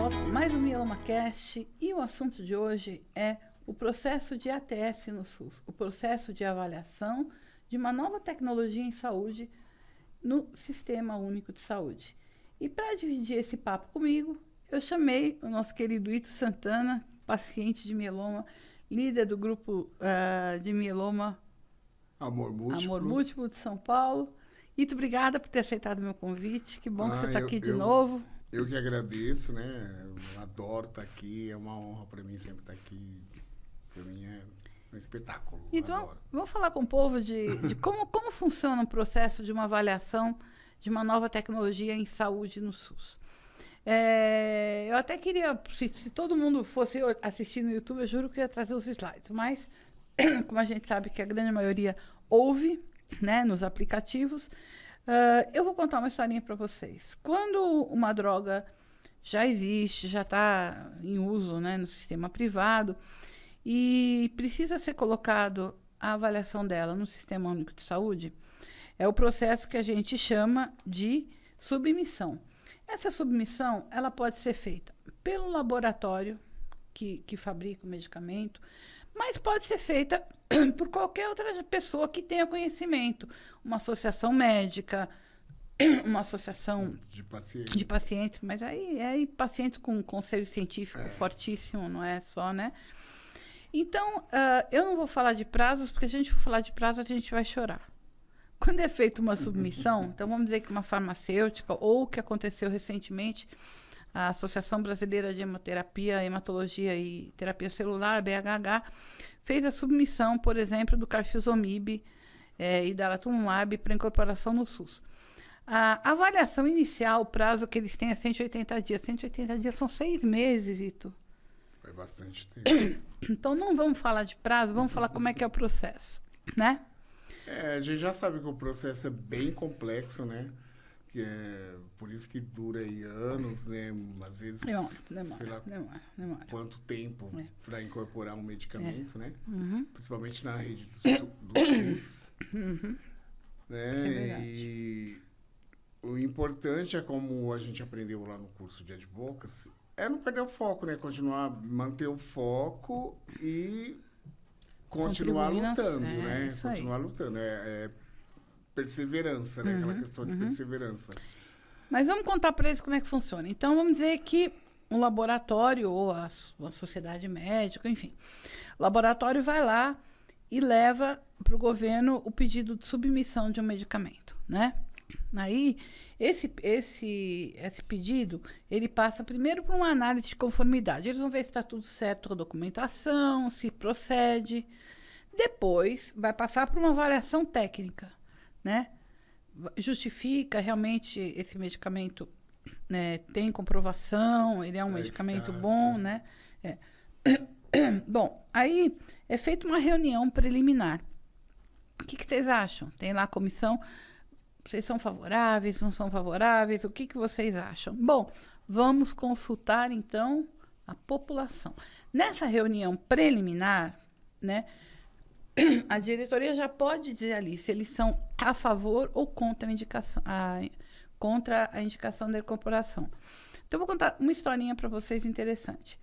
volta com mais um MielomaCast e o assunto de hoje é o processo de ATS no SUS, o processo de avaliação de uma nova tecnologia em saúde no Sistema Único de Saúde. E para dividir esse papo comigo, eu chamei o nosso querido Ito Santana, paciente de mieloma, líder do grupo de mieloma Amor Múltiplo de São Paulo. Ito, obrigada por ter aceitado o meu convite. Que bom que você está aqui de novo. Eu que agradeço, né? Eu adoro estar aqui, é uma honra para mim sempre estar aqui. Para mim é um espetáculo. Então, vamos falar com o povo de como funciona o processo de uma avaliação de uma nova tecnologia em saúde no SUS. Eu até queria, se todo mundo fosse assistir no YouTube, eu juro que ia trazer os slides, mas como a gente sabe que a grande maioria ouve, né, nos aplicativos, eu vou contar uma historinha para vocês. Quando uma droga já existe, já está em uso, né, no sistema privado, e precisa ser colocado a avaliação dela no Sistema Único de Saúde, é o processo que a gente chama de submissão. Essa submissão ela pode ser feita pelo laboratório que fabrica o medicamento, mas pode ser feita por qualquer outra pessoa que tenha conhecimento. Uma associação médica, uma associação de pacientes, mas aí pacientes com conselho científico fortíssimo, não é só, né? Então, eu não vou falar de prazos, porque se a gente for falar de prazos, a gente vai chorar. Quando é feita uma submissão, então vamos dizer que uma farmacêutica, ou o que aconteceu recentemente, a Associação Brasileira de Hemoterapia, Hematologia e Terapia Celular, BHH, fez a submissão, por exemplo, do Carfilzomib e daratumumab para incorporação no SUS. A avaliação inicial, o prazo que eles têm é 180 dias. 180 dias são 6 meses, Ito. Foi bastante tempo. Então, não vamos falar de prazo, vamos falar como é que é o processo, né? A gente já sabe que o processo é bem complexo, né? Por isso que dura aí anos, né? Às vezes, sei lá quanto tempo para incorporar um medicamento, né? Uhum. Principalmente na rede do SUS. Uhum. Né? Isso é verdade. E o importante é, como a gente aprendeu lá no curso de Advocacy, é não perder o foco, né? Manter o foco e continuar lutando, né? Continuar lutando. Perseverança, né? Aquela questão de perseverança. Mas vamos contar para eles como é que funciona. Então, vamos dizer que um laboratório ou a sociedade médica, enfim, o laboratório vai lá e leva para o governo o pedido de submissão de um medicamento, né? Aí, esse pedido, ele passa primeiro por uma análise de conformidade. Eles vão ver se está tudo certo com a documentação, se procede. Depois, vai passar por uma avaliação técnica, né? Justifica realmente esse medicamento, né, tem comprovação, ele é um medicamento bom, né? Bom, aí é feita uma reunião preliminar. O que vocês acham? Tem lá a comissão. Vocês são favoráveis, não são favoráveis? O que vocês acham? Bom, vamos consultar, então, a população. Nessa reunião preliminar, né, a diretoria já pode dizer ali se eles são a favor ou contra a indicação da incorporação. Então, eu vou contar uma historinha para vocês interessante.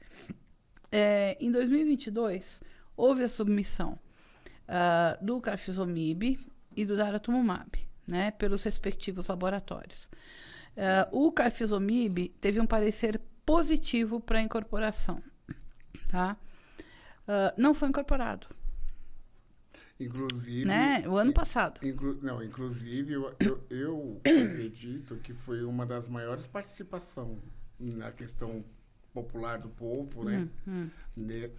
Em 2022, houve a submissão do Carfilzomib e do daratumumab, né, pelos respectivos laboratórios. O Carfilzomib teve um parecer positivo para a incorporação, tá? Não foi incorporado. Inclusive, né? O ano passado. Inclusive, eu acredito que foi uma das maiores participações na questão popular do povo, né?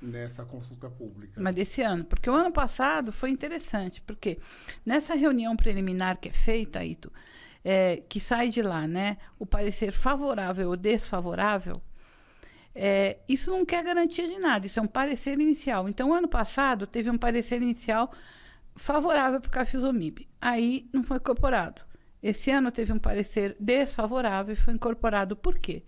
Nessa consulta pública. Mas desse ano, porque o ano passado foi interessante, porque nessa reunião preliminar que é feita, Ito, que sai de lá, né, o parecer favorável ou desfavorável, isso não quer garantia de nada, isso é um parecer inicial. Então, o ano passado teve um parecer inicial favorável para o Carfilzomib, aí não foi incorporado. Esse ano teve um parecer desfavorável e foi incorporado. Por quê?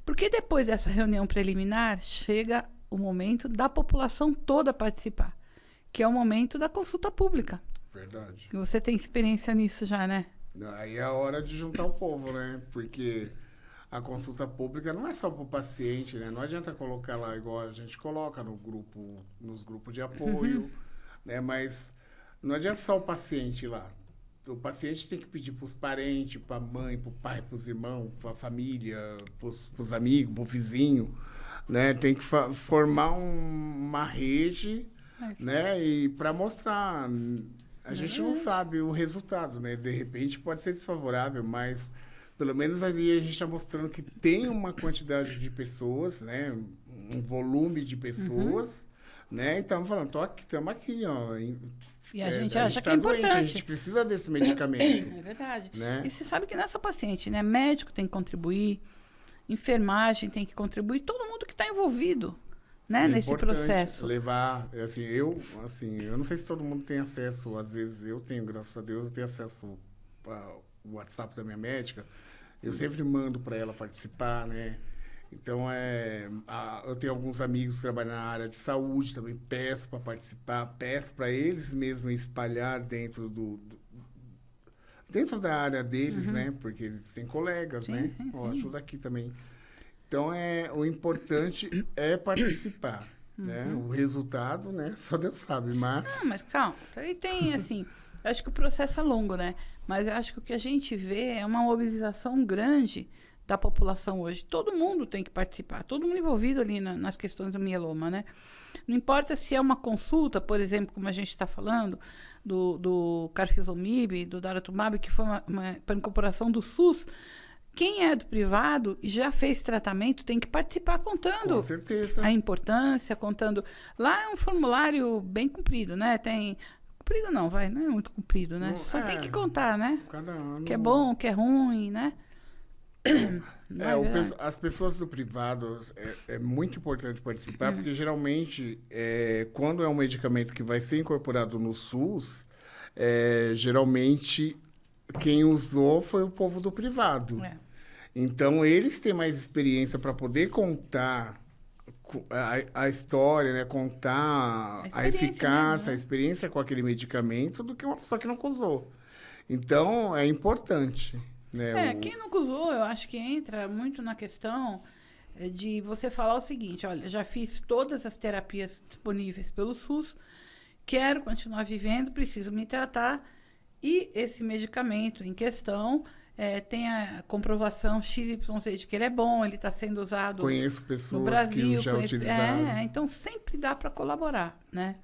Porque depois dessa reunião preliminar, chega o momento da população toda participar, que é o momento da consulta pública. Verdade. E você tem experiência nisso já, né? Aí é a hora de juntar o povo, né? Porque a consulta pública não é só para o paciente, né? Não adianta colocar lá igual a gente coloca nos grupos de apoio, né? Mas não adianta só o paciente lá. O paciente tem que pedir para os parentes, para a mãe, para o pai, para os irmãos, para a família, para os amigos, para o vizinho, né? Tem que formar uma rede, né? E para mostrar, a gente não sabe o resultado, né? De repente pode ser desfavorável, mas pelo menos ali a gente está mostrando que tem uma quantidade de pessoas, né? Um volume de pessoas. Né? Então, falando, estamos aqui, ó. E a gente acha que é doente, importante. a gente precisa desse medicamento. É verdade. Né? E você sabe que nessa paciente, né? Médico tem que contribuir, enfermagem tem que contribuir, todo mundo que está envolvido, né? Nesse processo. Levar, assim, eu não sei se todo mundo tem acesso, às vezes eu tenho, graças a Deus, eu tenho acesso ao WhatsApp da minha médica, eu sempre mando para ela participar, né? Então, eu tenho alguns amigos que trabalham na área de saúde, também peço para participar, peço para eles mesmos espalhar dentro dentro da área deles, né? Porque eles têm colegas, né? Ajuda aqui também. Então, o importante é participar, né? O resultado, né? Só Deus sabe, mas... Não, mas calma. Aí tem, assim... Eu acho que o processo é longo, né? Mas eu acho que o que a gente vê é uma mobilização grande da população hoje. Todo mundo tem que participar, todo mundo envolvido ali nas questões do mieloma, né? Não importa se é uma consulta, por exemplo, como a gente está falando, do Carfilzomib, do Daratumab, que foi para incorporação do SUS. Quem é do privado e já fez tratamento tem que participar contando Com certeza. a importância, contando... Lá é um formulário bem comprido, né? Comprido não, não é muito comprido, né? Não, Só tem que contar, né? Cada ano... Que é bom, que é ruim, né? As pessoas do privado é muito importante participar, porque geralmente, quando é um medicamento que vai ser incorporado no SUS, geralmente quem usou foi o povo do privado. Então, eles têm mais experiência para poder contar a história, né? Contar a eficácia, mesmo, né? a experiência com aquele medicamento, do que uma pessoa que não usou. Então, é importante. Né? Quem nunca usou, eu acho que entra muito na questão de você falar o seguinte: olha, já fiz todas as terapias disponíveis pelo SUS, quero continuar vivendo, preciso me tratar, e esse medicamento em questão tem a comprovação XYZ de que ele é bom, ele está sendo usado Conheço pessoas no Brasil, que já utilizaram. Então sempre dá para colaborar, né?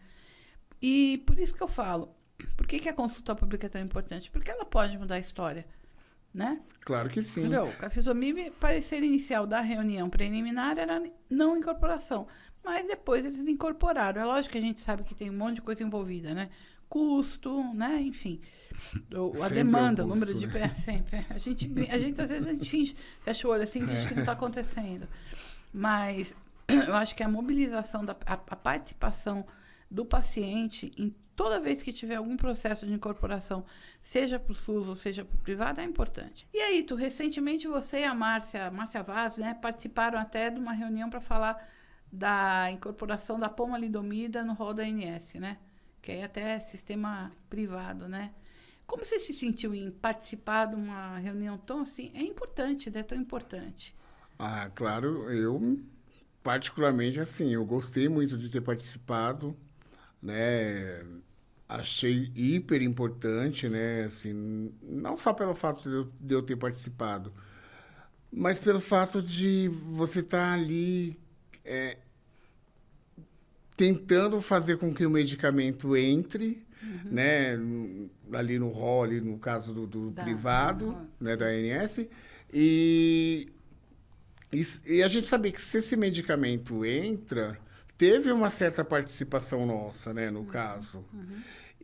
E por isso que eu falo, por que a consulta pública é tão importante? Porque ela pode mudar a história. Né? Claro que sim. O Carfilzomib, parecer inicial da reunião preliminar era não incorporação, mas depois eles incorporaram. É lógico que a gente sabe que tem um monte de coisa envolvida, né? Custo, né? Enfim, a demanda, o número de pés, sempre. A gente às vezes a gente finge, fecha o olho assim, finge que não está acontecendo. Mas eu acho que a mobilização, a participação do paciente em toda vez que tiver algum processo de incorporação, seja para o SUS ou seja para o privado, é importante. E aí, recentemente você e a Márcia Vaz, né, participaram até de uma reunião para falar da incorporação da pomalidomida no rol da ANS, né? Que é até sistema privado, né? Como você se sentiu em participar de uma reunião tão assim? É importante, né? Tão importante. Ah, claro, eu particularmente, assim, eu gostei muito de ter participado, né? Achei hiper importante, né? Assim, não só pelo fato de eu ter participado, mas pelo fato de você estar ali tentando fazer com que o medicamento entre, né? Ali no rol, ali no caso do privado, né? Da ANS, e a gente sabia que se esse medicamento entra, teve uma certa participação nossa, né, no caso.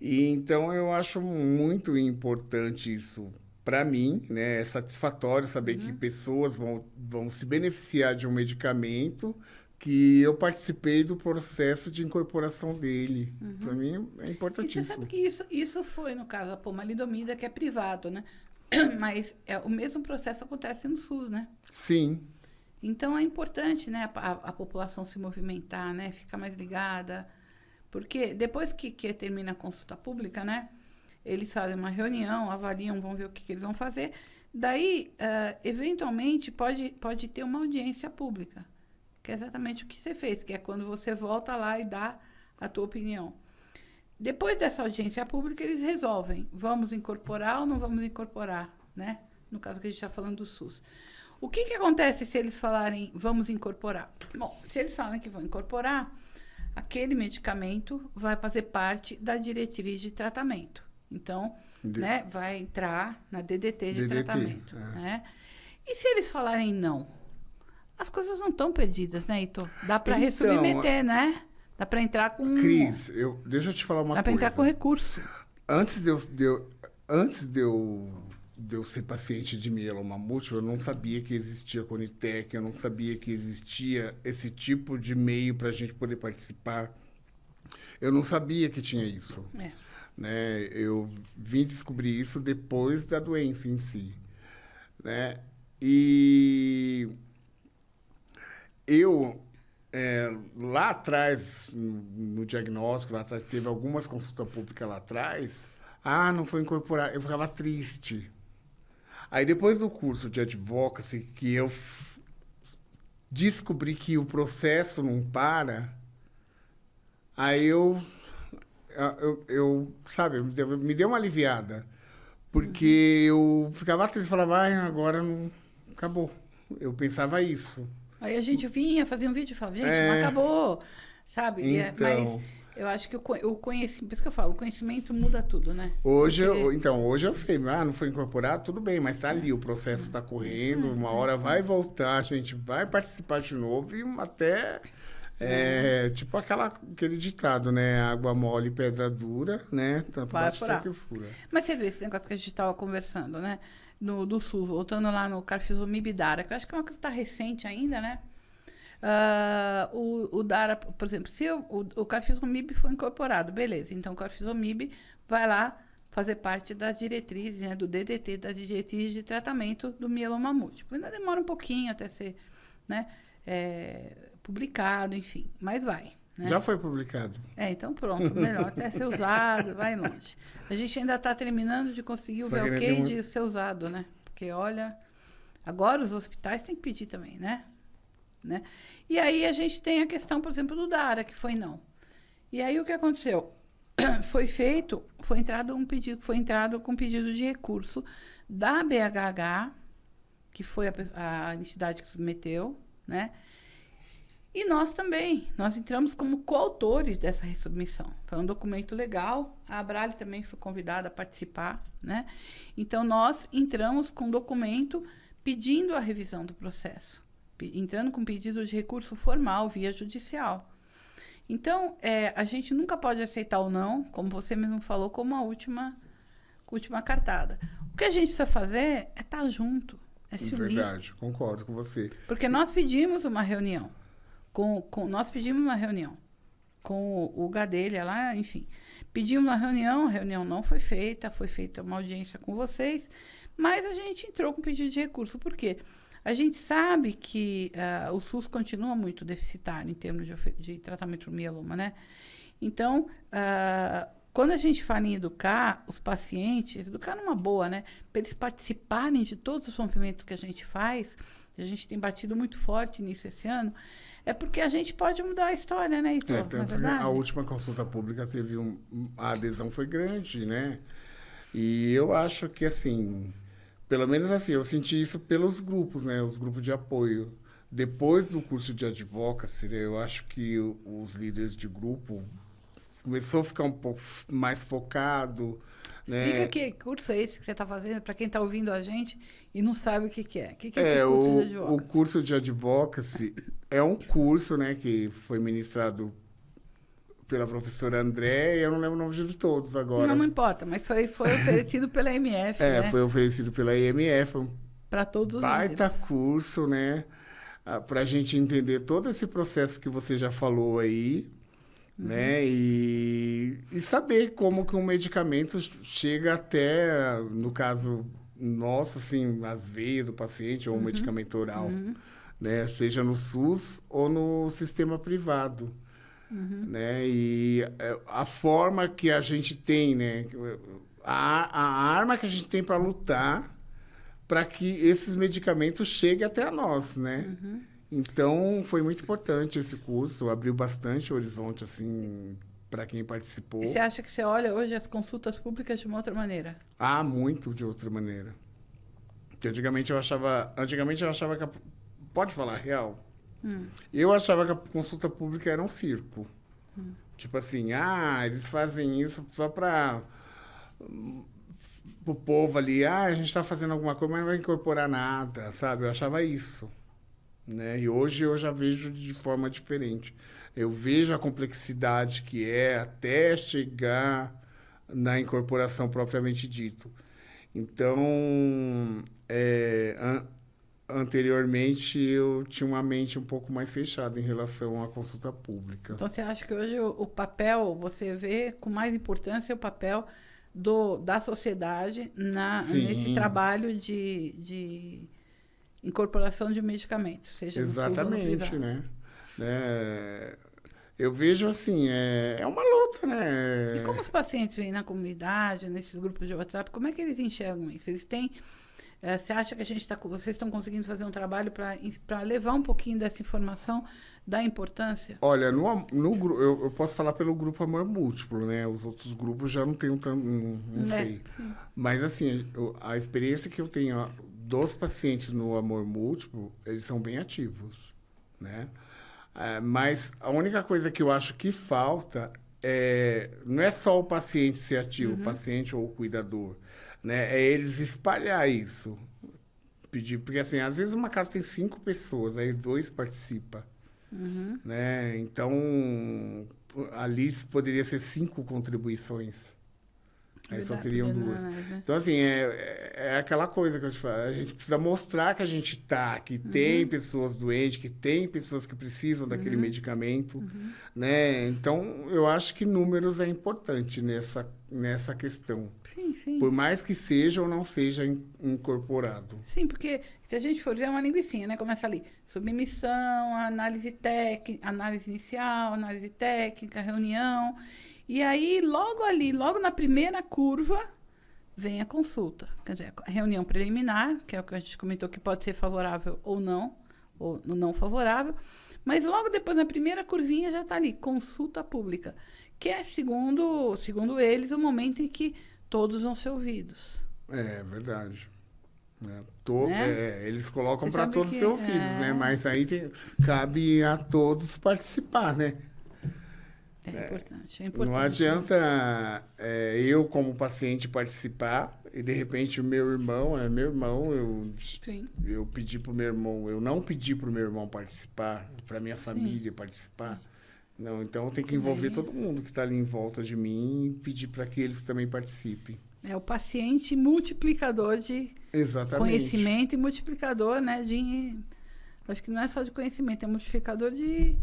E então eu acho muito importante isso para mim, né? É satisfatório saber que pessoas vão se beneficiar de um medicamento que eu participei do processo de incorporação dele. Para mim é importantíssimo. E você sabe que isso foi, no caso, a pomalidomida, que é privado, né? Mas o mesmo processo acontece no SUS, né? Sim. Então, é importante, né, a população se movimentar, né, ficar mais ligada, porque depois que termina a consulta pública, né, eles fazem uma reunião, avaliam, vão ver o que eles vão fazer. Daí, eventualmente, pode ter uma audiência pública, que é exatamente o que você fez, que é quando você volta lá e dá a tua opinião. Depois dessa audiência pública, eles resolvem, vamos incorporar ou não vamos incorporar, né? No caso que a gente está falando do SUS. O que acontece se eles falarem, vamos incorporar? Bom, se eles falarem que vão incorporar, aquele medicamento vai fazer parte da diretriz de tratamento. Então, né, vai entrar na DDT de tratamento. Né? E se eles falarem não? As coisas não estão perdidas, né, Heitor? Dá para ressubmeter, né? Dá para entrar com... Cris, deixa eu te falar uma coisa. Dá para entrar com recurso. Antes de eu ser paciente de mieloma múltiplo, eu não sabia que existia Conitec, eu não sabia que existia esse tipo de meio para a gente poder participar. Eu não sabia que tinha isso. Né? Eu vim descobrir isso depois da doença em si. Né? E eu... lá atrás, no diagnóstico, lá atrás, teve algumas consultas públicas lá atrás. Não foi incorporado. Eu ficava triste. Aí, depois do curso de advocacy, que eu descobri que o processo não para, aí sabe, me deu uma aliviada. Porque eu ficava triste, falava, agora não... Acabou. Eu pensava isso. Aí a gente vinha, fazia um vídeo e falava, gente, não acabou, sabe? Então, mas eu acho que o conhecimento, por isso que eu falo, o conhecimento muda tudo, né? Hoje eu sei, não foi incorporado, tudo bem, mas tá ali, o processo está correndo, uma hora vai voltar, a gente vai participar de novo e até, tipo aquele ditado, né? Água mole, pedra dura, né? Tanto bate que fura. Mas você vê esse negócio que a gente estava conversando, né? Do SUS, voltando lá no Carfizomib Dara, que eu acho que é uma coisa que está recente ainda, né? O Dara, por exemplo, se o Carfizomib foi incorporado, beleza, então o Carfizomib vai lá fazer parte das diretrizes, né, do DDT, das diretrizes de tratamento do mieloma múltiplo. Ainda demora um pouquinho até ser, né, publicado, enfim, mas vai. Né? Já foi publicado. Então pronto, melhor até ser usado, vai longe. A gente ainda está terminando de conseguir o VLK de ser usado, né? Porque, olha, agora os hospitais têm que pedir também, né? E aí a gente tem a questão, por exemplo, do Dara, que foi não. E aí o que aconteceu? Foi entrado com pedido de recurso da BHH, que foi a entidade que submeteu, né? E nós também, nós entramos como coautores dessa resubmissão. Foi um documento legal, a Abrale também foi convidada a participar, né? Então, nós entramos com um documento pedindo a revisão do processo, entrando com pedido de recurso formal, via judicial. Então, a gente nunca pode aceitar o não, como você mesmo falou, como a última cartada. O que a gente precisa fazer é estar junto, é se unir. Verdade, concordo com você. Porque nós pedimos uma reunião. Nós pedimos uma reunião com o Gadelha lá, enfim. Pedimos uma reunião, a reunião não foi feita uma audiência com vocês, mas a gente entrou com pedido de recurso. Por quê? A gente sabe que o SUS continua muito deficitário em termos de tratamento do mieloma, né? Então, quando a gente fala em educar os pacientes, educar numa boa, né? Para eles participarem de todos os movimentos que a gente faz, a gente tem batido muito forte nisso esse ano, é porque a gente pode mudar a história, né, Heitor? Tanto que a última consulta pública teve a adesão foi grande, né? E eu acho que, assim, pelo menos assim, eu senti isso pelos grupos, né? Os grupos de apoio. Depois do curso de advocacy, eu acho que os líderes de grupo começou a ficar um pouco mais focado. Explica, né? Que curso é esse que você está fazendo para quem está ouvindo a gente e não sabe o que é. O que é esse curso de advocacy? O curso de advocacy é um curso, né, que foi ministrado pela professora André, e eu não lembro o nome de todos agora. Não importa, mas foi oferecido pela IMF, né? Foi oferecido pela IMF. Para todos os baita curso, né? Para a gente entender todo esse processo que você já falou aí, né? E saber como que um medicamento chega até, no caso nosso, assim, as veias do paciente, ou um medicamento oral, né? Seja no SUS ou no sistema privado, né? E a forma que a gente tem, né? A arma que a gente tem para lutar para que esses medicamentos cheguem até nós, né? Então, foi muito importante esse curso, abriu bastante horizonte, assim, para quem participou. E você acha que você olha hoje as consultas públicas de uma outra maneira? Ah, muito de outra maneira. Porque antigamente eu achava que pode falar real? Eu achava que a consulta pública era um circo. Tipo assim, eles fazem isso só para o povo ali, a gente está fazendo alguma coisa, mas não vai incorporar nada, sabe? Eu achava isso, né? E hoje eu já vejo de forma diferente. Eu vejo a complexidade que é até chegar na incorporação propriamente dito. Então, anteriormente eu tinha uma mente um pouco mais fechada em relação à consulta pública. Então, você acha que hoje o papel, você vê com mais importância o papel da sociedade nesse trabalho de incorporação de medicamentos, seja no SUS ou no privado? Né? Eu vejo assim, é uma luta, né? E como os pacientes vêm na comunidade, nesses grupos de WhatsApp, como é que eles enxergam isso? Eles têm... você acha que vocês estão conseguindo fazer um trabalho para levar um pouquinho dessa informação da importância? Olha, eu posso falar pelo grupo Amor Múltiplo, né? Os outros grupos já não tenho tanto, não sei. Sim. Mas assim, a experiência que eu tenho dos pacientes no Amor Múltiplo, eles são bem ativos, né? Mas a única coisa que eu acho que falta não é só o paciente ser ativo, o paciente ou o cuidador, né? É eles espalhar isso. Pedir, porque assim, às vezes uma casa tem 5 pessoas, aí 2 participam, né? Então, ali poderia ser 5 contribuições. Aí só teriam 2. Né? Então, assim, é aquela coisa que eu te falo. A gente precisa mostrar que a gente que tem pessoas doentes, que tem pessoas que precisam daquele medicamento, né? Então, eu acho que números é importante nessa questão. Sim, sim. Por mais que seja ou não seja incorporado. Sim, porque se a gente for ver uma linguicinha, né? Começa ali, submissão, análise inicial, análise técnica, reunião... E aí, logo na primeira curva, vem a consulta. Quer dizer, a reunião preliminar, que é o que a gente comentou que pode ser favorável ou não favorável. Mas logo depois, na primeira curvinha, já está ali, consulta pública. Que é, segundo eles, o momento em que todos vão ser ouvidos. É verdade. Eles colocam para todos ser ouvidos, né? Mas aí cabe a todos participar, né? É importante. Não adianta eu, como paciente, participar e, de repente, o meu irmão, eu pedi para o meu irmão, eu não pedi para o meu irmão participar, para minha família participar. Não, então eu tenho que envolver todo mundo que está ali em volta de mim e pedir para que eles também participem. É o paciente multiplicador de conhecimento e multiplicador, né, acho que não é só de conhecimento, é multiplicador de...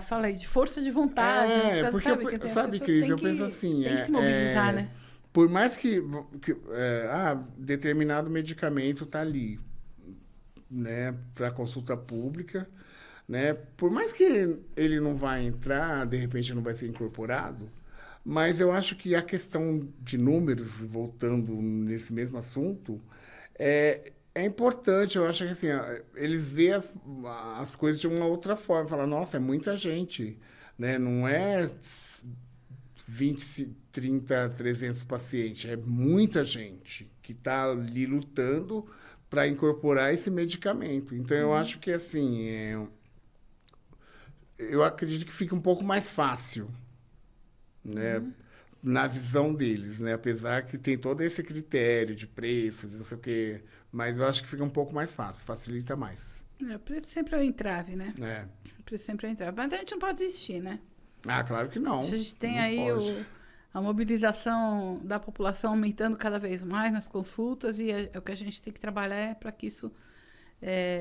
Fala aí, de força de vontade. Porque, sabe, Cris, eu penso assim... Tem que se mobilizar, né? Por mais que determinado medicamento está ali, né, para consulta pública, né? Por mais que ele não vai entrar, de repente não vai ser incorporado, mas eu acho que a questão de números, voltando nesse mesmo assunto, é importante. Eu acho que assim, eles veem as coisas de uma outra forma. Falam, nossa, é muita gente, né? Não é 20, 30, 300 pacientes. É muita gente que está ali lutando para incorporar esse medicamento. Então, eu acho que assim, eu acredito que fica um pouco mais fácil, né? Na visão deles, né? Apesar que tem todo esse critério de preço, de não sei o quê, mas eu acho que fica um pouco mais fácil, facilita mais. O preço sempre é o entrave, né? O preço sempre é o entrave. Mas a gente não pode desistir, né? Ah, claro que não. A gente tem aí a mobilização da população aumentando cada vez mais nas consultas e o que a gente tem que trabalhar para que isso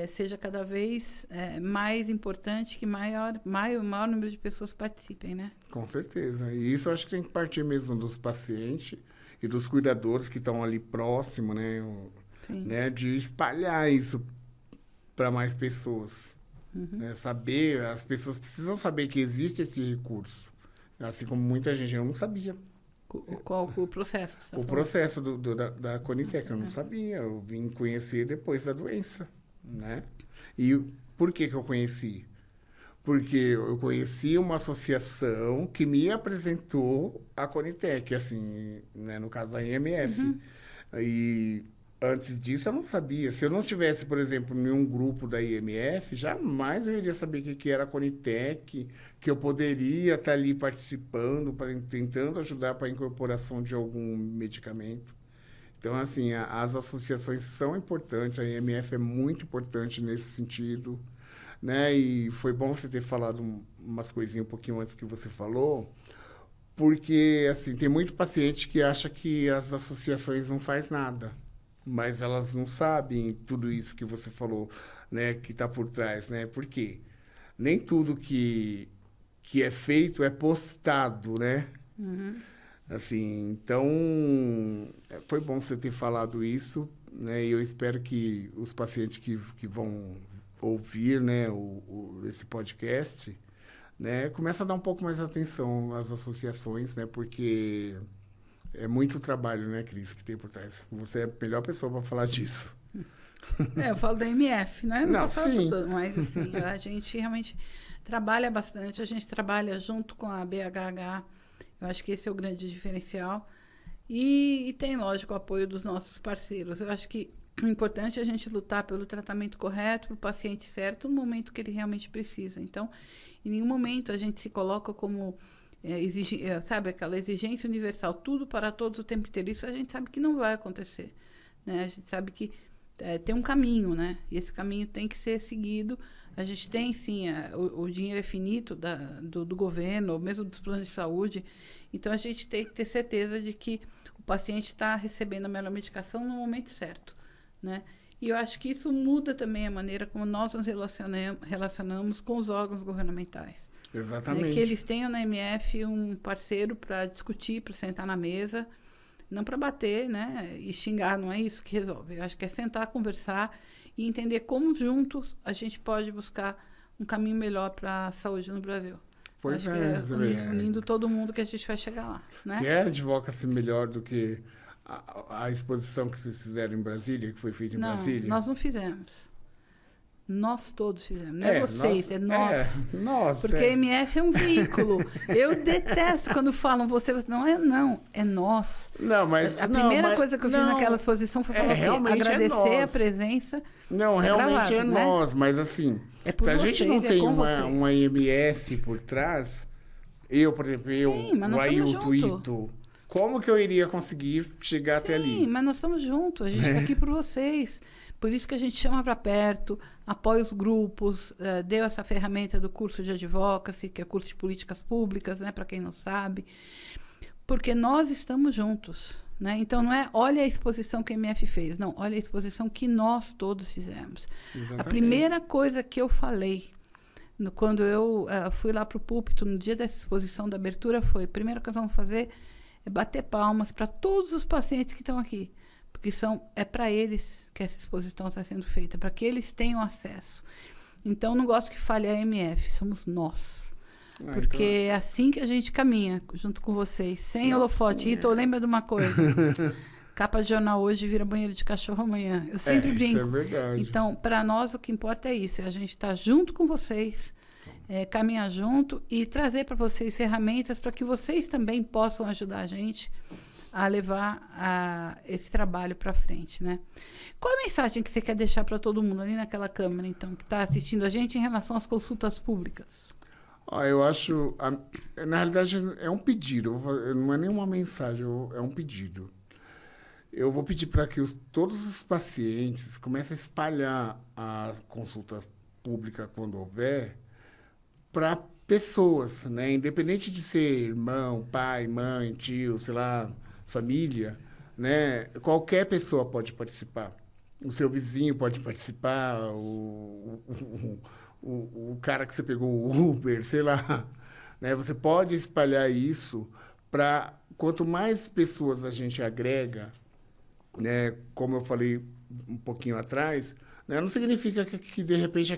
seja cada vez mais importante, que o maior número de pessoas participem, né? Com certeza. E isso eu acho que tem que partir mesmo dos pacientes e dos cuidadores que estão ali próximo, né? De espalhar isso para mais pessoas. Né? As pessoas precisam saber que existe esse recurso. Assim como muita gente, eu não sabia. Qual o processo? Você tá O falando? processo da Conitec, eu não sabia. Eu vim conhecer depois da doença, né? E por que que eu conheci? Porque eu conheci uma associação que me apresentou a Conitec, assim, né? No caso, a IMF. E antes disso, eu não sabia. Se eu não tivesse, por exemplo, nenhum grupo da IMF, jamais eu iria saber o que era a Conitec, que eu poderia estar ali participando, tentando ajudar para a incorporação de algum medicamento. Então, assim, as associações são importantes, a IMF é muito importante nesse sentido, né? E foi bom você ter falado umas coisinhas um pouquinho antes que você falou, porque, assim, tem muito paciente que acha que as associações não faz nada, mas elas não sabem tudo isso que você falou, né? Que está por trás, né? Por quê? Nem tudo que é feito é postado, né? Assim, então, foi bom você ter falado isso, né? E eu espero que os pacientes que vão ouvir, né, esse podcast, né, comecem a dar um pouco mais atenção às associações, né? Porque é muito trabalho, né, Cris, que tem por trás. Você é a melhor pessoa para falar disso. Eu falo da MF, né? Não, posso falar sim. tudo, mas assim, a gente realmente trabalha bastante, a gente trabalha junto com a BHH, eu acho que esse é o grande diferencial. E tem, lógico, o apoio dos nossos parceiros. Eu acho que o importante é a gente lutar pelo tratamento correto, para o paciente certo, no momento que ele realmente precisa. Então, em nenhum momento a gente se coloca como, sabe, aquela exigência universal, tudo para todos o tempo inteiro. Isso a gente sabe que não vai acontecer, né? A gente sabe que tem um caminho, né? E esse caminho tem que ser seguido. A gente tem, sim, o dinheiro é finito do governo, ou mesmo dos planos de saúde. Então, a gente tem que ter certeza de que o paciente está recebendo a melhor medicação no momento certo, né? E eu acho que isso muda também a maneira como nós nos relacionamos com os órgãos governamentais. Exatamente. Que eles tenham na MF um parceiro para discutir, para sentar na mesa, não para bater, né, e xingar, não é isso que resolve. Eu acho que é sentar, conversar e entender como juntos a gente pode buscar um caminho melhor para a saúde no Brasil. Pois acho é, que unindo todo mundo que a gente vai chegar lá, né? Que advoca-se melhor do que a exposição que vocês fizeram em Brasília, que foi feita em Brasília? Nós não fizemos. Nós todos fizemos. Não é vocês, é nós. Nós. Porque a MF é um veículo. Eu detesto quando falam você. Não, é nós. Não, mas a primeira coisa que eu fiz naquela exposição foi falar agradecer a presença. Não, realmente gravado, é nós, mas assim, se a gente não tem uma IMF por trás, eu, por exemplo, o Ailton, o Ito, como que eu iria conseguir chegar até ali? Sim, mas nós estamos juntos, a gente está aqui por vocês. Por isso que a gente chama para perto, apoia os grupos, deu essa ferramenta do curso de advocacy, que é curso de políticas públicas, né, para quem não sabe. Porque nós estamos juntos, né? Então, não é olha a exposição que a MF fez, não, olha a exposição que nós todos fizemos. Exatamente. A primeira coisa que eu falei, quando eu fui lá para o púlpito, no dia dessa exposição da abertura, foi, a primeira coisa que nós vamos fazer é bater palmas para todos os pacientes que estão aqui. Porque é para eles que essa exposição está sendo feita, para que eles tenham acesso. Então, não gosto que fale a MF, somos nós. Porque é assim que a gente caminha, junto com vocês, sem holofote. Rita, lembra de uma coisa? Capa de jornal hoje vira banheiro de cachorro amanhã. Eu sempre brinco. Isso é verdade. Então, para nós, o que importa é isso, é a gente estar junto com vocês, caminhar junto e trazer para vocês ferramentas para que vocês também possam ajudar a gente a levar esse trabalho para frente, né? Qual a mensagem que você quer deixar para todo mundo ali naquela câmera, então, que está assistindo a gente em relação às consultas públicas? Eu acho, na realidade, é um pedido, não é nenhuma mensagem, é um pedido. Eu vou pedir para que todos os pacientes comecem a espalhar a consulta pública quando houver para pessoas, né? Independente de ser irmão, pai, mãe, tio, sei lá, família, né? Qualquer pessoa pode participar. O seu vizinho pode participar, o cara que você pegou o Uber, sei lá. Né? Você pode espalhar isso para... Quanto mais pessoas a gente agrega, né? Como eu falei um pouquinho atrás, né? Não significa que de repente,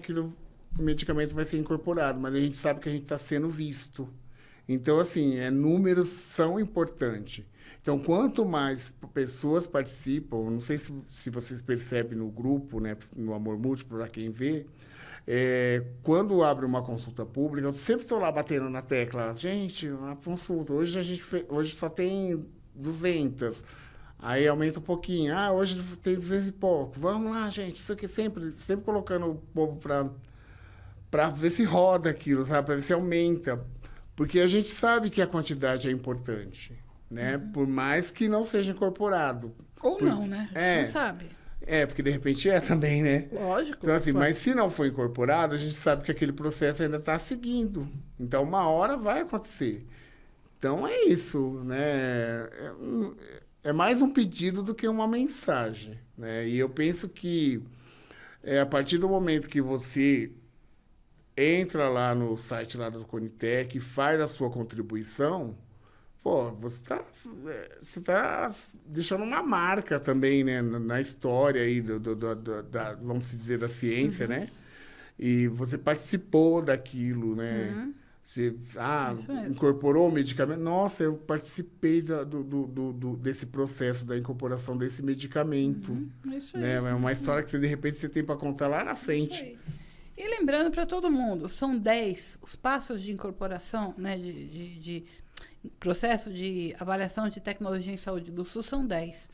o medicamento vai ser incorporado, mas a gente sabe que a gente está sendo visto. Então, assim, números são importantes. Então, quanto mais pessoas participam, não sei se vocês percebem no grupo, né, no Amor Múltiplo, para quem vê, quando abre uma consulta pública, eu sempre estou lá batendo na tecla. Gente, uma consulta, hoje só tem 200. Aí aumenta um pouquinho. Hoje tem 200 e pouco. Vamos lá, gente. Isso aqui sempre colocando o povo para ver se roda aquilo, sabe? Para ver se aumenta. Porque a gente sabe que a quantidade é importante, né? Por mais que não seja incorporado. Ou não, né? A gente não sabe. Porque de repente também, né? Lógico. Então, assim, mas se não for incorporado, a gente sabe que aquele processo ainda está seguindo. Então, uma hora vai acontecer. Então, é isso, né? É mais um pedido do que uma mensagem, né? E eu penso que a partir do momento que você entra lá no site lá do Conitec e faz a sua contribuição, pô, você tá deixando uma marca também, né, na história aí vamos dizer, da ciência, né? E você participou daquilo, né? Você incorporou o medicamento. Nossa, eu participei desse processo da incorporação desse medicamento. Isso aí. Né? É uma história que, de repente, você tem para contar lá na frente. Isso aí. E lembrando para todo mundo, são 10 os passos de incorporação, né, de processo de avaliação de tecnologia em saúde do SUS, são 10.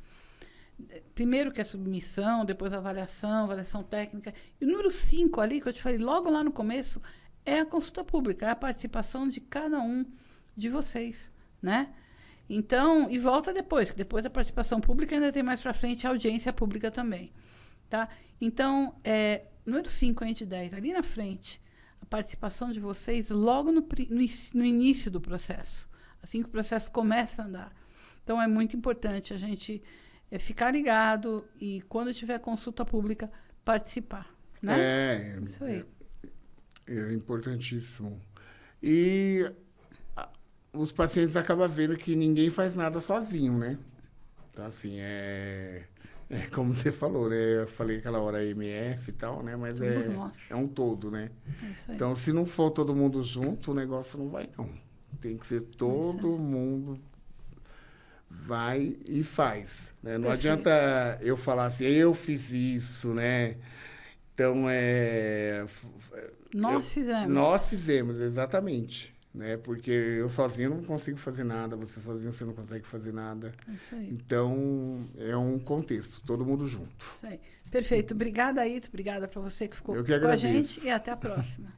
Primeiro que é submissão, depois avaliação técnica. E o número 5 ali, que eu te falei logo lá no começo, é a consulta pública, é a participação de cada um de vocês, né? Então, e volta depois, que depois da participação pública ainda tem mais para frente a audiência pública também, tá? Então, número 5, entre 10, ali na frente, a participação de vocês logo no início do processo, assim que o processo começa a andar. Então, é muito importante a gente ficar ligado e, quando tiver consulta pública, participar, né? Isso aí. É importantíssimo. E os pacientes acabam vendo que ninguém faz nada sozinho, né? Então, assim, como você falou, né? Eu falei aquela hora MF e tal, né? Mas é um todo, né? Então, se não for todo mundo junto, o negócio não vai, não. Tem que ser todo mundo vai e faz, né? Não adianta eu falar assim, eu fiz isso, né? Então, Nós fizemos, exatamente. Né? Porque eu sozinho não consigo fazer nada, você sozinho você não consegue fazer nada. Isso aí. Então, é um contexto, todo mundo junto. Isso aí. Perfeito. Obrigada, Aito. Obrigada para você que ficou com a gente. E até a próxima.